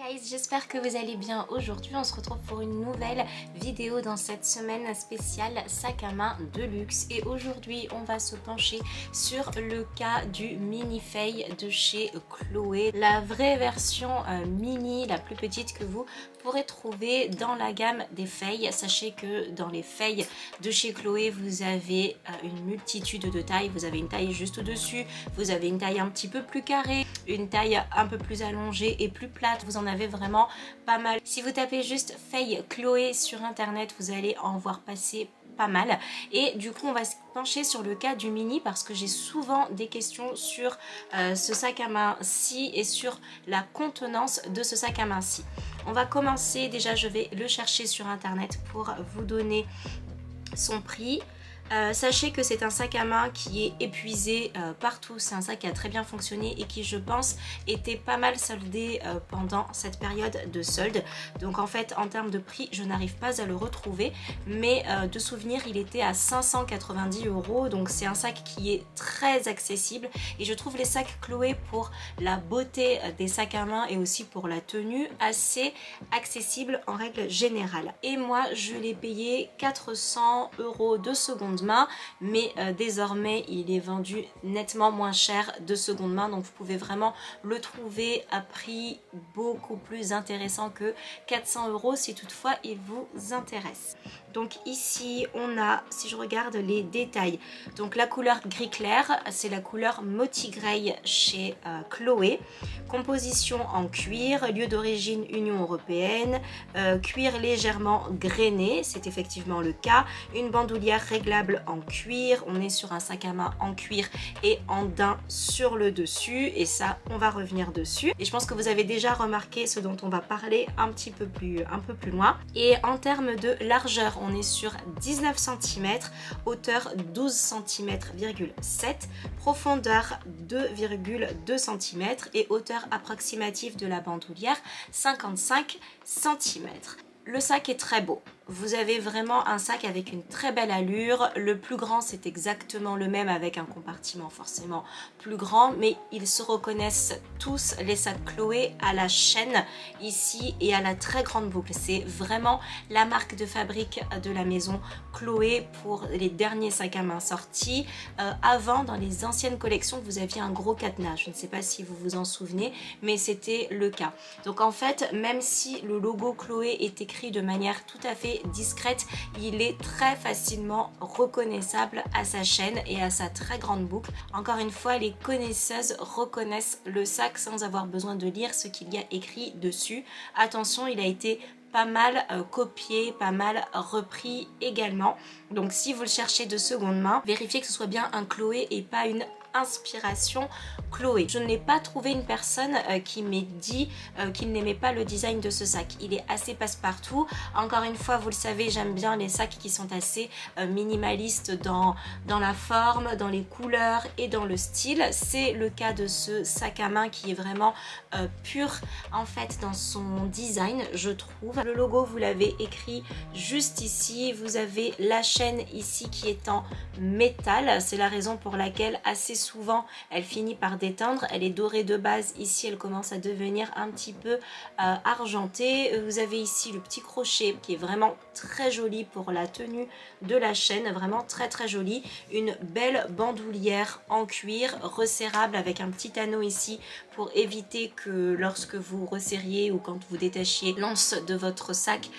Guys, j'espère que vous allez bien. Aujourd'hui on se retrouve pour une nouvelle vidéo dans cette semaine spéciale sac à main de luxe, et aujourd'hui on va se pencher sur le cas du mini Faye de chez Chloé, la vraie version mini, la plus petite que vous pourrez trouver dans la gamme des Faye. Sachez que dans les Faye de chez Chloé vous avez une multitude de tailles. Vous avez une taille juste au-dessus, vous avez une taille un petit peu plus carrée, une taille un peu plus allongée et plus plate. Vous en avez vraiment pas mal. Si vous tapez juste Faye Chloé sur internet, vous allez en voir passer pas mal. Et du coup on va se pencher sur le cas du mini parce que j'ai souvent des questions sur ce sac à main-ci et sur la contenance de ce sac à main-ci. On va commencer, déjà je vais le chercher sur internet pour vous donner son prix. Sachez que c'est un sac à main qui est épuisé partout, c'est un sac qui a très bien fonctionné et qui, je pense, était pas mal soldé pendant cette période de solde. Donc en fait en termes de prix je n'arrive pas à le retrouver, mais de souvenir il était à 590 €, donc c'est un sac qui est très accessible et je trouve les sacs Chloé, pour la beauté des sacs à main et aussi pour la tenue, assez accessible en règle générale. Et moi je l'ai payé 400 € de seconde main, mais désormais il est vendu nettement moins cher de seconde main, donc vous pouvez vraiment le trouver à prix beaucoup plus intéressant que 400 € si toutefois il vous intéresse. Donc ici on a, si je regarde les détails, donc la couleur gris clair, c'est la couleur Moti Grey chez Chloé, composition en cuir, lieu d'origine Union Européenne, cuir légèrement grainé, c'est effectivement le cas, une bandoulière réglable en cuir, on est sur un sac à main en cuir et en daim sur le dessus, et ça on va revenir dessus, et je pense que vous avez déjà remarqué ce dont on va parler un peu plus loin. Et en termes de largeur on est sur 19 cm, hauteur 12 cm,7, profondeur 2,2 cm et hauteur approximative de la bandoulière 55 cm. Le sac est très beau. Vous avez vraiment un sac avec une très belle allure. Le plus grand c'est exactement le même avec un compartiment forcément plus grand, mais ils se reconnaissent tous, les sacs Chloé, à la chaîne ici et à la très grande boucle. C'est vraiment la marque de fabrique de la maison Chloé pour les derniers sacs à main sortis. Avant, dans les anciennes collections, vous aviez un gros cadenas. Je ne sais pas si vous vous en souvenez, mais c'était le cas. Donc en fait, même si le logo Chloé est écrit de manière tout à fait discrète, il est très facilement reconnaissable à sa chaîne et à sa très grande boucle. Encore une fois, les connaisseuses reconnaissent le sac sans avoir besoin de lire ce qu'il y a écrit dessus. Attention, il a été pas mal copié, pas mal repris également. Donc si vous le cherchez de seconde main, vérifiez que ce soit bien un Chloé et pas une inspiration Chloé. Je n'ai pas trouvé une personne qui m'ait dit qu'il n'aimait pas le design de ce sac. Il est assez passe-partout. Encore une fois, vous le savez, j'aime bien les sacs qui sont assez minimalistes dans la forme, dans les couleurs et dans le style. C'est le cas de ce sac à main qui est vraiment pur en fait dans son design, je trouve. Le logo, vous l'avez écrit juste ici. Vous avez la chaîne ici qui est en métal. C'est la raison pour laquelle assez souvent elle finit par déteindre. Elle est dorée de base, ici elle commence à devenir un petit peu argentée. Vous avez ici le petit crochet qui est vraiment très joli pour la tenue de la chaîne, vraiment très très joli. Une belle bandoulière en cuir resserrable avec un petit anneau ici pour éviter que lorsque vous resserriez ou quand vous détachiez l'anse de votre sac,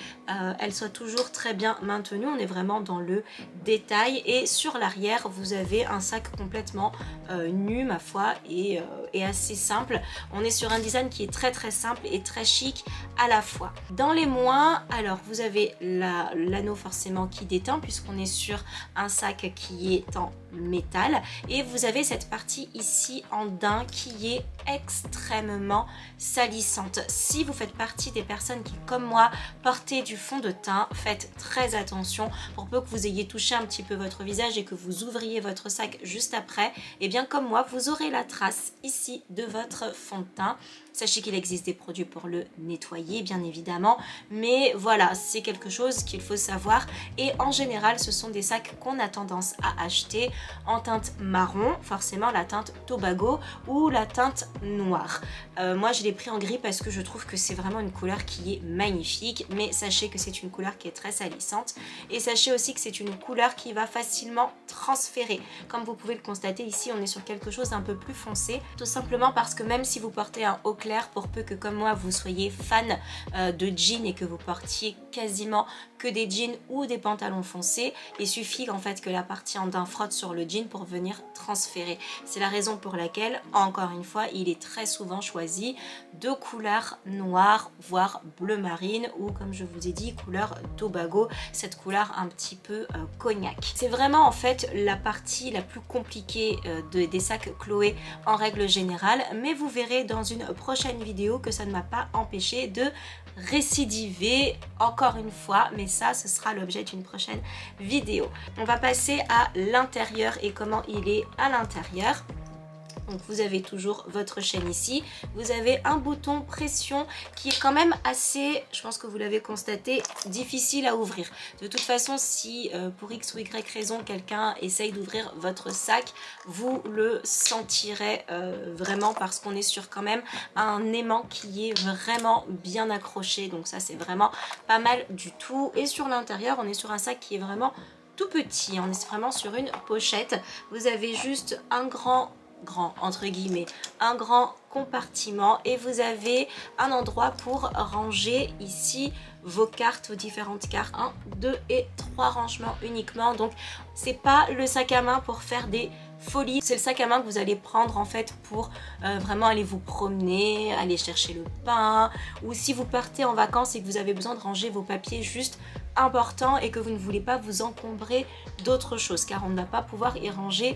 elle soit toujours très bien maintenue. On est vraiment dans le détail, et sur l'arrière vous avez un sac complètement nu, ma foi, et assez simple. On est sur un design qui est très très simple et très chic à la fois. Dans les moins, alors vous avez l'anneau forcément qui déteint puisqu'on est sur un sac qui est en métal, et vous avez cette partie ici en daim qui est extrêmement salissante. Si vous faites partie des personnes qui, comme moi, portez du fond de teint, faites très attention. Pour peu que vous ayez touché un petit peu votre visage et que vous ouvriez votre sac juste après, et bien comme moi, vous aurez la trace ici de votre fond de teint. Sachez qu'il existe des produits pour le nettoyer, bien évidemment, mais voilà, c'est quelque chose qu'il faut savoir. Et en général, ce sont des sacs qu'on a tendance à acheter en teinte marron, forcément la teinte Tobago ou la teinte noire. Moi je l'ai pris en gris parce que je trouve que c'est vraiment une couleur qui est magnifique, mais sachez que c'est une couleur qui est très salissante et sachez aussi que c'est une couleur qui va facilement transférer. Comme vous pouvez le constater ici, on est sur quelque chose d'un peu plus foncé, tout simplement parce que même si vous portez un haut clair, pour peu que comme moi vous soyez fan de jeans et que vous portiez quasiment que des jeans ou des pantalons foncés, il suffit en fait que la partie en daim frotte sur le jean pour venir transférer. C'est la raison pour laquelle, encore une fois, il est très souvent choisi de couleur noire, voire bleu marine ou comme je vous ai dit, couleur Tobago, cette couleur un petit peu cognac. C'est vraiment en fait la partie la plus compliquée des sacs Chloé en règle générale, mais vous verrez dans une prochaine vidéo que ça ne m'a pas empêché de récidiver encore une fois, mais ça ce sera l'objet d'une prochaine vidéo. On va passer à l'intérieur et comment il est à l'intérieur. Donc vous avez toujours votre chaîne ici, vous avez un bouton pression qui est quand même assez, je pense que vous l'avez constaté, difficile à ouvrir. De toute façon, si pour X ou Y raison quelqu'un essaye d'ouvrir votre sac, vous le sentirez vraiment parce qu'on est sur quand même un aimant qui est vraiment bien accroché. Donc ça c'est vraiment pas mal du tout. Et sur l'intérieur, on est sur un sac qui est vraiment tout petit, on est vraiment sur une pochette. Vous avez juste un grand entre guillemets, un grand compartiment et vous avez un endroit pour ranger ici vos cartes, vos différentes cartes, 1, 2 et 3 rangements uniquement. Donc c'est pas le sac à main pour faire des folies, c'est le sac à main que vous allez prendre en fait pour vraiment aller vous promener, aller chercher le pain, ou si vous partez en vacances et que vous avez besoin de ranger vos papiers juste importants et que vous ne voulez pas vous encombrer d'autres choses, car on ne va pas pouvoir y ranger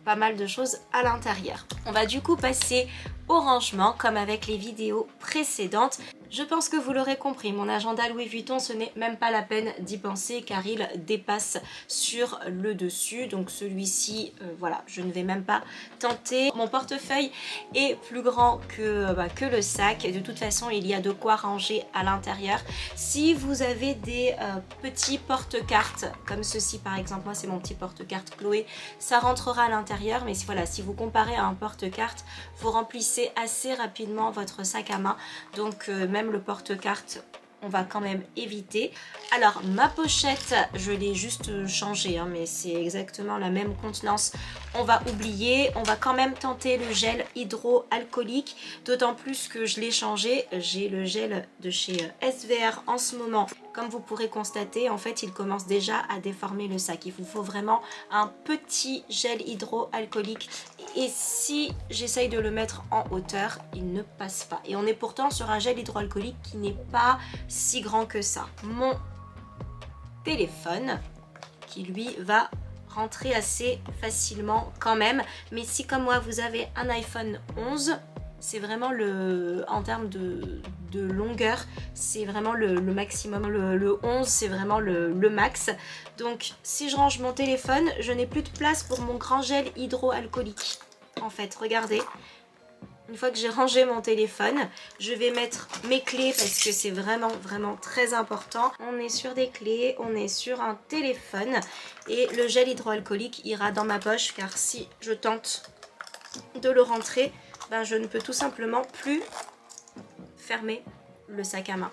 pas mal de choses à l'intérieur. On va du coup passer au rangement comme avec les vidéos précédentes. Je pense que vous l'aurez compris, mon agenda Louis Vuitton, ce n'est même pas la peine d'y penser car il dépasse sur le dessus. Donc celui-ci, voilà, je ne vais même pas tenter. Mon portefeuille est plus grand que le sac. De toute façon, il y a de quoi ranger à l'intérieur. Si vous avez des petits porte-cartes, comme ceci par exemple, moi c'est mon petit porte-carte Chloé, ça rentrera à l'intérieur. Mais voilà, si vous comparez à un porte-carte, vous remplissez assez rapidement votre sac à main. Donc même le porte-carte, on va quand même éviter. Alors ma pochette, je l'ai juste changée, hein, mais c'est exactement la même contenance. On va oublier, on va quand même tenter le gel hydroalcoolique, d'autant plus que je l'ai changé. J'ai le gel de chez SVR en ce moment. Comme vous pourrez constater, en fait, il commence déjà à déformer le sac. Il vous faut vraiment un petit gel hydroalcoolique. Et si j'essaye de le mettre en hauteur, il ne passe pas. Et on est pourtant sur un gel hydroalcoolique qui n'est pas si grand que ça. Mon téléphone, qui lui va rentrer assez facilement quand même. Mais si comme moi, vous avez un iPhone 11... c'est vraiment en termes de longueur, c'est vraiment le maximum. Le 11, c'est vraiment le max. Donc, si je range mon téléphone, je n'ai plus de place pour mon grand gel hydroalcoolique. En fait, regardez. Une fois que j'ai rangé mon téléphone, je vais mettre mes clés parce que c'est vraiment très important. On est sur des clés, on est sur un téléphone et le gel hydroalcoolique ira dans ma poche car si je tente de le rentrer, ben je ne peux tout simplement plus fermer le sac à main.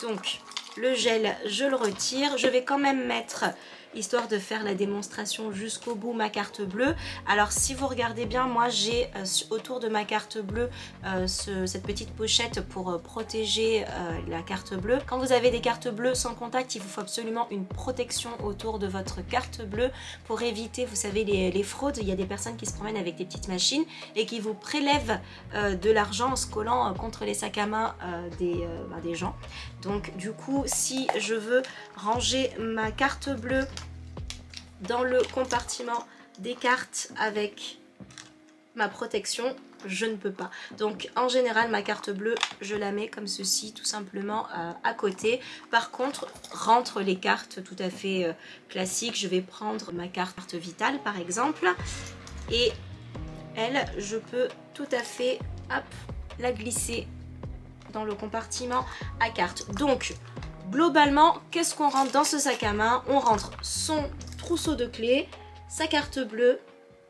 Donc le gel, je le retire. Je vais quand même mettre, histoire de faire la démonstration jusqu'au bout, ma carte bleue. Alors si vous regardez bien, moi j'ai autour de ma carte bleue cette petite pochette pour protéger la carte bleue. Quand vous avez des cartes bleues sans contact, il vous faut absolument une protection autour de votre carte bleue pour éviter, vous savez, les fraudes. Il y a des personnes qui se promènent avec des petites machines et qui vous prélèvent de l'argent en se collant contre les sacs à main des gens. Donc du coup, si je veux ranger ma carte bleue dans le compartiment des cartes avec ma protection, je ne peux pas. Donc en général, ma carte bleue, je la mets comme ceci, tout simplement à côté. Par contre, rentre les cartes tout à fait classiques. Je vais prendre ma carte vitale par exemple, et elle, je peux tout à fait, hop, la glisser dans le compartiment à cartes. Donc globalement, qu'est-ce qu'on rentre dans ce sac à main? On rentre son trousseau de clés, sa carte bleue,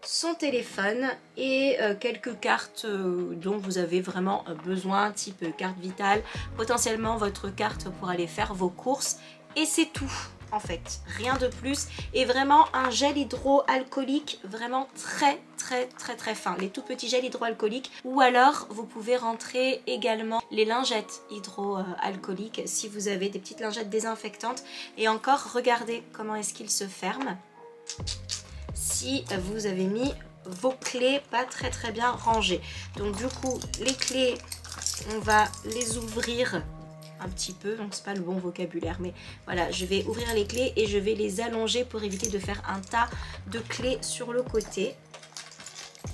son téléphone et quelques cartes dont vous avez vraiment besoin, type carte vitale, potentiellement votre carte pour aller faire vos courses, et c'est tout en fait, rien de plus. Et vraiment un gel hydroalcoolique vraiment très fin, les tout petits gels hydroalcooliques, ou alors vous pouvez rentrer également les lingettes hydroalcooliques si vous avez des petites lingettes désinfectantes. Et encore, regardez comment est-ce qu'il se ferme si vous avez mis vos clés pas très bien rangées. Donc du coup les clés, on va les ouvrir un petit peu, donc c'est pas le bon vocabulaire, mais voilà, je vais ouvrir les clés et je vais les allonger pour éviter de faire un tas de clés sur le côté.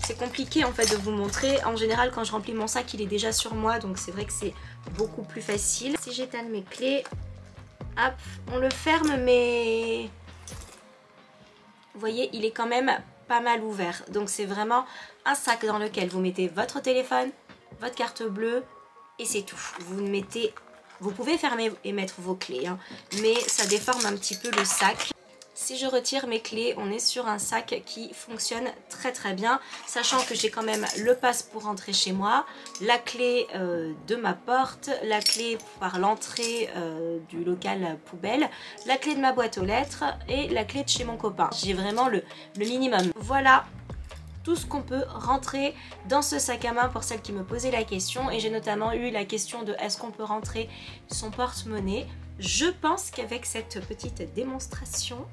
C'est compliqué en fait de vous montrer. En général quand je remplis mon sac il est déjà sur moi, donc c'est vrai que c'est beaucoup plus facile. Si j'étale mes clés, hop, on le ferme, mais vous voyez il est quand même pas mal ouvert. Donc c'est vraiment un sac dans lequel vous mettez votre téléphone, votre carte bleue et c'est tout. Vous pouvez fermer et mettre vos clés, hein, mais ça déforme un petit peu le sac. Si je retire mes clés, on est sur un sac qui fonctionne très bien, sachant que j'ai quand même le pass pour rentrer chez moi, la clé de ma porte, la clé par l'entrée du local poubelle, la clé de ma boîte aux lettres et la clé de chez mon copain. J'ai vraiment le minimum. Voilà tout ce qu'on peut rentrer dans ce sac à main pour celles qui me posaient la question. Et j'ai notamment eu la question de est-ce qu'on peut rentrer son porte-monnaie. Je pense qu'avec cette petite démonstration,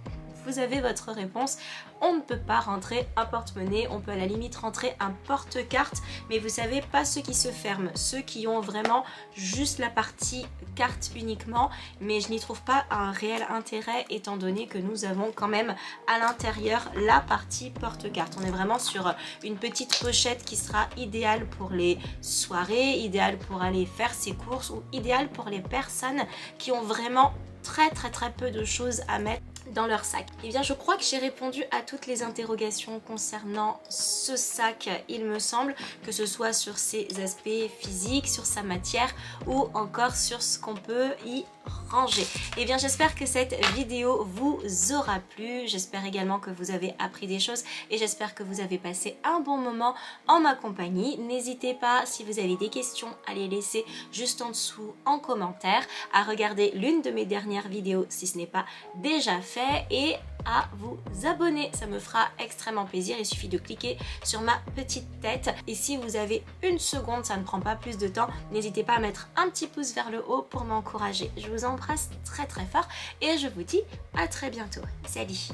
vous avez votre réponse. On ne peut pas rentrer un porte-monnaie, on peut à la limite rentrer un porte-carte, mais vous savez, pas ceux qui se ferment, ceux qui ont vraiment juste la partie carte uniquement, mais je n'y trouve pas un réel intérêt étant donné que nous avons quand même à l'intérieur la partie porte-carte. On est vraiment sur une petite pochette qui sera idéale pour les soirées, idéale pour aller faire ses courses ou idéale pour les personnes qui ont vraiment très peu de choses à mettre dans leur sac. Et bien je crois que j'ai répondu à toutes les interrogations concernant ce sac, il me semble, que ce soit sur ses aspects physiques, sur sa matière ou encore sur ce qu'on peut y ranger. Et bien j'espère que cette vidéo vous aura plu, j'espère également que vous avez appris des choses et j'espère que vous avez passé un bon moment en ma compagnie. N'hésitez pas, si vous avez des questions, à les laisser juste en dessous en commentaire, à regarder l'une de mes dernières vidéos si ce n'est pas déjà fait et à vous abonner, ça me fera extrêmement plaisir. Il suffit de cliquer sur ma petite tête et si vous avez une seconde, ça ne prend pas plus de temps, n'hésitez pas à mettre un petit pouce vers le haut pour m'encourager. Je vous embrasse très fort et je vous dis à très bientôt. Salut!